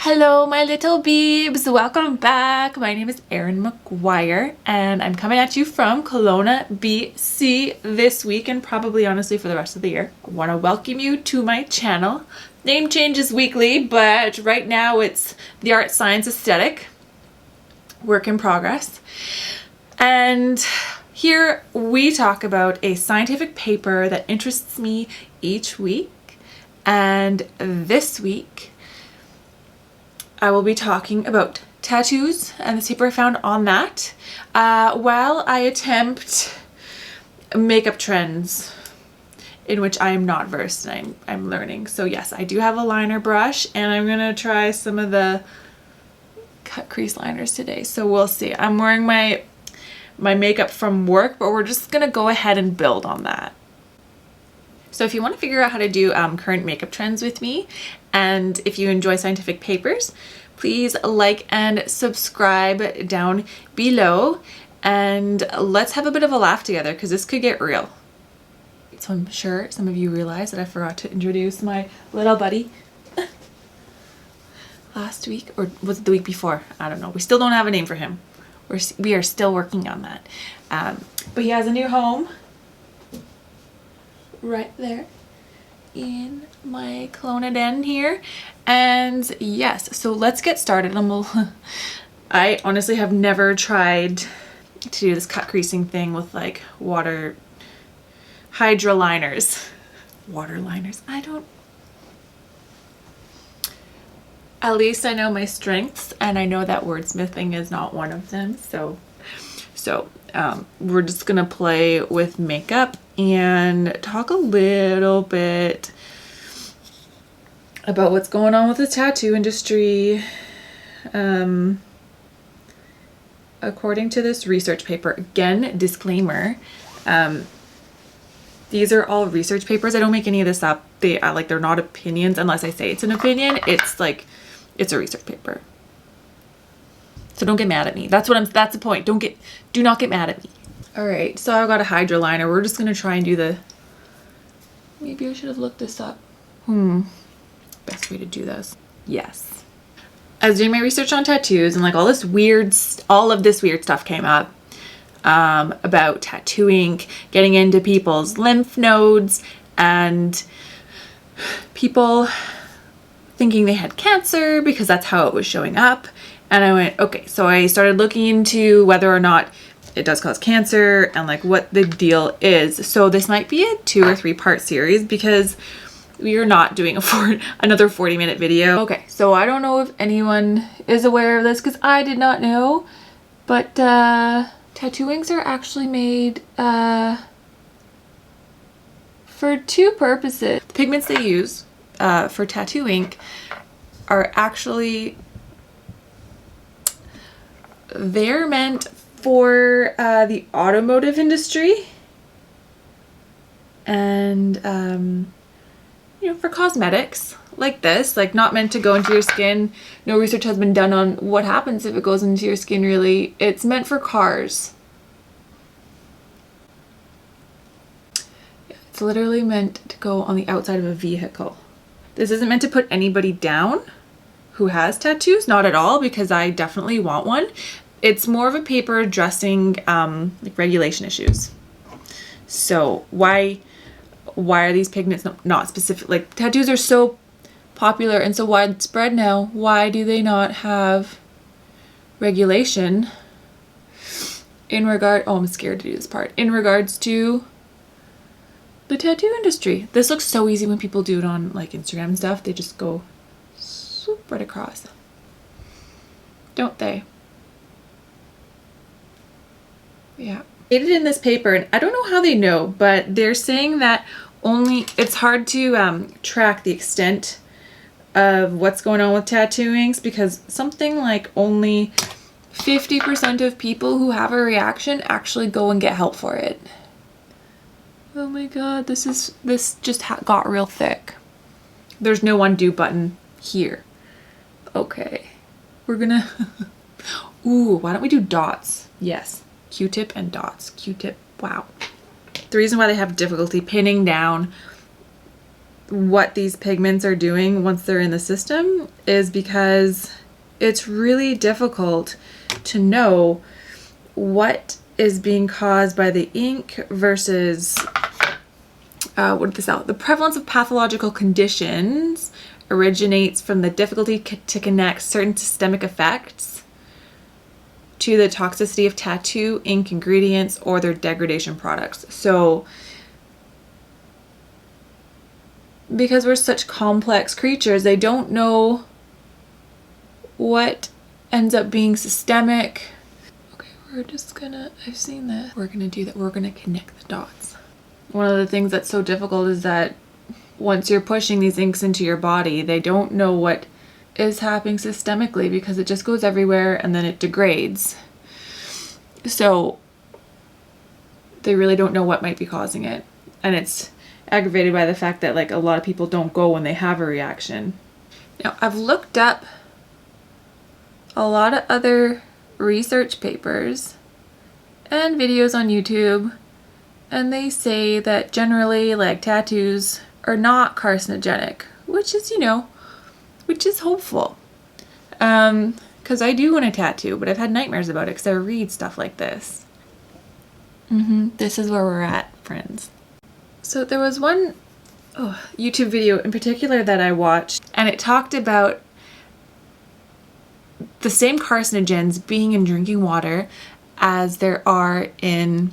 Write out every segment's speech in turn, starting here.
Hello my little beebs, welcome back. My name is Erin McGuire and I'm coming at you from Kelowna, BC this week and probably honestly for the rest of the year. I want to welcome you to my channel. Name changes weekly, but right now it's the Art Science Aesthetic, work in progress. And here we talk about a scientific paper that interests me each week. And this week I will be talking about tattoos and the paper I found on that while I attempt makeup trends in which I am not versed and I'm learning. So yes, I do have a liner brush and I'm gonna try some of the cut crease liners today. So we'll see. I'm wearing my makeup from work, but we're just gonna go ahead and build on that. So if you want to figure out how to do current makeup trends with me, and if you enjoy scientific papers, please like and subscribe down below, and let's have a bit of a laugh together because this could get real. So I'm sure some of you realize that I forgot to introduce my little buddy last week, or was it the week before? I don't know. We still don't have a name for him. We are still working on that. But he has a new home right there in my Kelowna den here. And yes, so let's get started. I honestly have never tried to do this cut creasing thing with like hydra liners. Water liners. At least I know my strengths and I know that wordsmithing is not one of them. So we're just gonna play with makeup and talk a little bit about what's going on with the tattoo industry. According to this research paper, again, disclaimer, these are all research papers. I don't make any of this up. They're not opinions unless I say it's an opinion. It's a research paper. So don't get mad at me. That's the point. Do not get mad at me. All right, so I've got a hydra liner. We're just gonna try and do maybe I should have looked this up. Best way to do this. Yes. I was doing my research on tattoos and like all of this weird stuff came up about tattooing, getting into people's lymph nodes and people thinking they had cancer because that's how it was showing up. And I went, okay, so I started looking into whether or not it does cause cancer and like what the deal is. So this might be a 2 or 3 part series because we are not doing another 40-minute video. Okay, so I don't know if anyone is aware of this because I did not know, but tattoo inks are actually made for 2 purposes. The pigments they use for tattoo ink are actually, they're meant for the automotive industry and for cosmetics like this, like not meant to go into your skin. No research has been done on what happens if it goes into your skin really. It's meant for cars. Yeah, it's literally meant to go on the outside of a vehicle. This isn't meant to put anybody down who has tattoos, not at all, because I definitely want one. It's more of a paper addressing like regulation issues. So why are these pigments not specific? Like tattoos are so popular and so widespread now. Why do they not have regulation in regard? Oh, I'm scared to do this part. In regards to the tattoo industry. This looks so easy when people do it on like Instagram and stuff. They just go swoop right across. Don't they? Yeah. Stated in this paper, and I don't know how they know, but they're saying that it's hard to track the extent of what's going on with tattoo inks because something like only 50% of people who have a reaction actually go and get help for it. Oh my god, this just got real thick. There's no undo button here. Okay, we're gonna ooh, why don't we do dots? Yes. Q-tip and dots. Q-tip. Wow. The reason why they have difficulty pinning down what these pigments are doing once they're in the system is because it's really difficult to know what is being caused by the ink versus the prevalence of pathological conditions originates from the difficulty to connect certain systemic effects to the toxicity of tattoo ink ingredients or their degradation products. So because we're such complex creatures, they don't know what ends up being systemic. Okay, we're just gonna, I've seen that. We're gonna do that. We're gonna connect the dots. One of the things that's so difficult is that once you're pushing these inks into your body, they don't know what is happening systemically because it just goes everywhere and then it degrades. So they really don't know what might be causing it. And it's aggravated by the fact that like a lot of people don't go when they have a reaction. Now, I've looked up a lot of other research papers and videos on YouTube, and they say that generally like tattoos are not carcinogenic, which is, you know, which is hopeful. Because I do want a tattoo, but I've had nightmares about it because I read stuff like this. This is where we're at, friends. So there was one YouTube video in particular that I watched, and it talked about the same carcinogens being in drinking water as there are in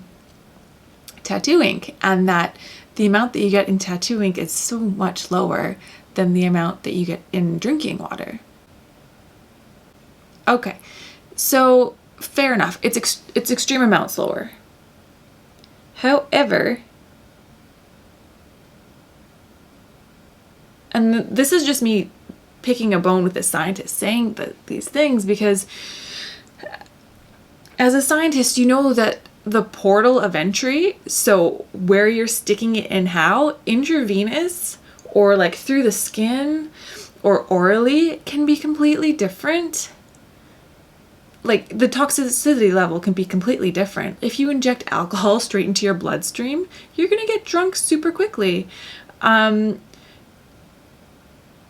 tattoo ink, and that the amount that you get in tattoo ink is so much lower than the amount that you get in drinking water. Okay, so fair enough. It's extreme amounts lower. However, and this is just me picking a bone with the scientist saying these things, because as a scientist, you know that the portal of entry, so where you're sticking it and how, intravenous or like through the skin or orally, can be completely different. Like the toxicity level can be completely different. If you inject alcohol straight into your bloodstream, you're gonna get drunk super quickly.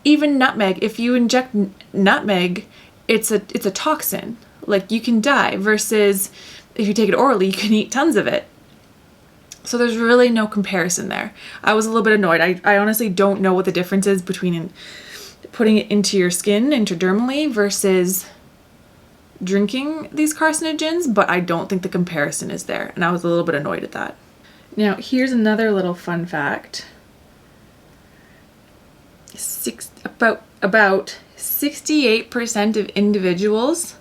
Even nutmeg, if you inject nutmeg, it's a toxin. Like you can die, versus if you take it orally, you can eat tons of it. So there's really no comparison there. I was a little bit annoyed. I honestly don't know what the difference is between putting it into your skin intradermally versus drinking these carcinogens, but I don't think the comparison is there. And I was a little bit annoyed at that. Now, here's another little fun fact. About 68% of individuals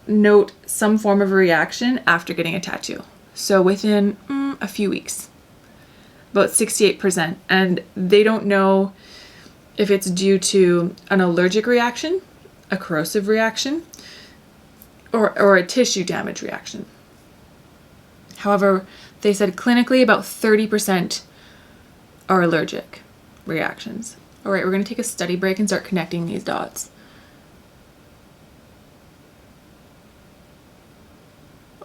note some form of a reaction after getting a tattoo. So within a few weeks, about 68%. And they don't know if it's due to an allergic reaction, a corrosive reaction, or a tissue damage reaction. However, they said clinically about 30% are allergic reactions. All right, we're going to take a study break and start connecting these dots.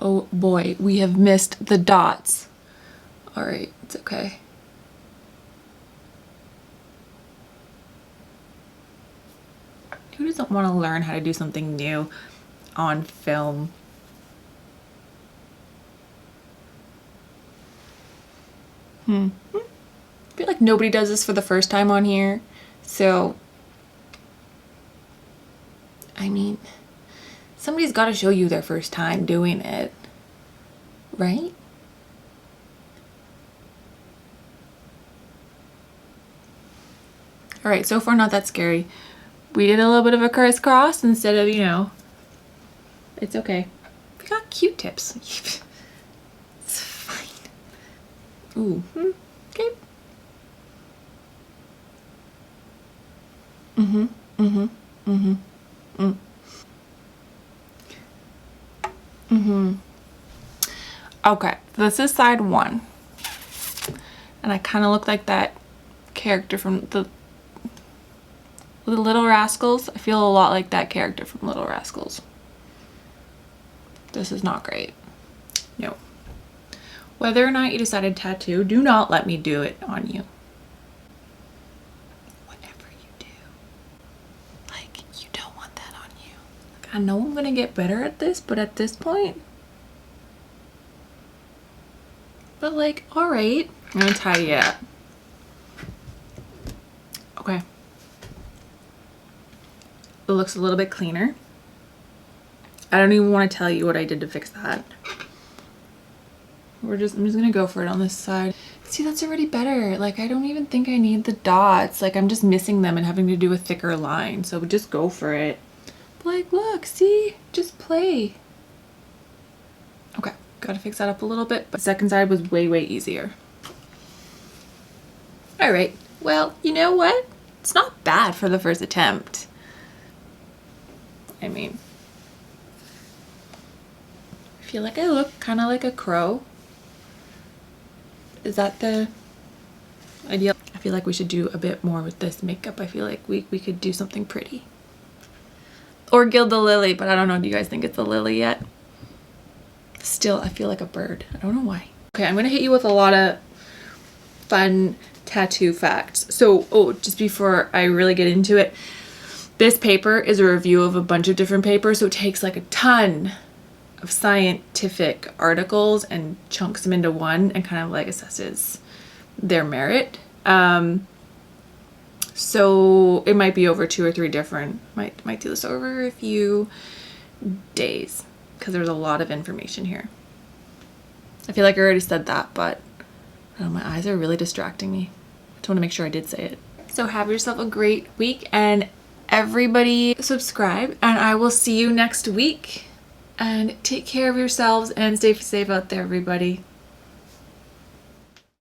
Oh boy, we have missed the dots. All right, it's okay. Who doesn't want to learn how to do something new on film? I feel like nobody does this for the first time on here. So, I mean, somebody's got to show you their first time doing it, right? All right, so far not that scary. We did a little bit of a crisscross instead of, you know, it's okay. We got Q-tips. It's fine. Ooh, okay. Okay, this is side one. And I kind of look like that character from the Little Rascals. I feel a lot like that character from Little Rascals. This is not great. No. Whether or not you decided tattoo, do not let me do it on you. like, you don't want that on you. Like, I know I'm gonna get better at this, but at this point, but like, all right, I'm gonna tidy it up. Okay. It looks a little bit cleaner. I don't even want to tell you what I did to fix that. I'm just gonna go for it on this side. See, that's already better. Like, I don't even think I need the dots. Like, I'm just missing them and having to do a thicker line. So just go for it. Like, look, see, just play. Okay, gotta fix that up a little bit, but the second side was way, way easier. All right, well, you know what? It's not bad for the first attempt. I mean, I feel like I look kind of like a crow. Is that the ideal? I feel like we should do a bit more with this makeup. I feel like we could do something pretty. Or gild the lily, but I don't know. Do you guys think it's a lily yet? Still, I feel like a bird. I don't know why. Okay, I'm gonna hit you with a lot of fun tattoo facts. So, oh, just before I really get into it, this paper is a review of a bunch of different papers, so it takes like a ton of scientific articles and chunks them into one and kind of like assesses their merit. So it might be over 2 or 3 different, might do this over a few days because there's a lot of information here. I feel like I already said that, but I don't know, my eyes are really distracting me. I just want to make sure I did say it. So have yourself a great week, and everybody subscribe, and I will see you next week. And take care of yourselves and stay safe out there, everybody.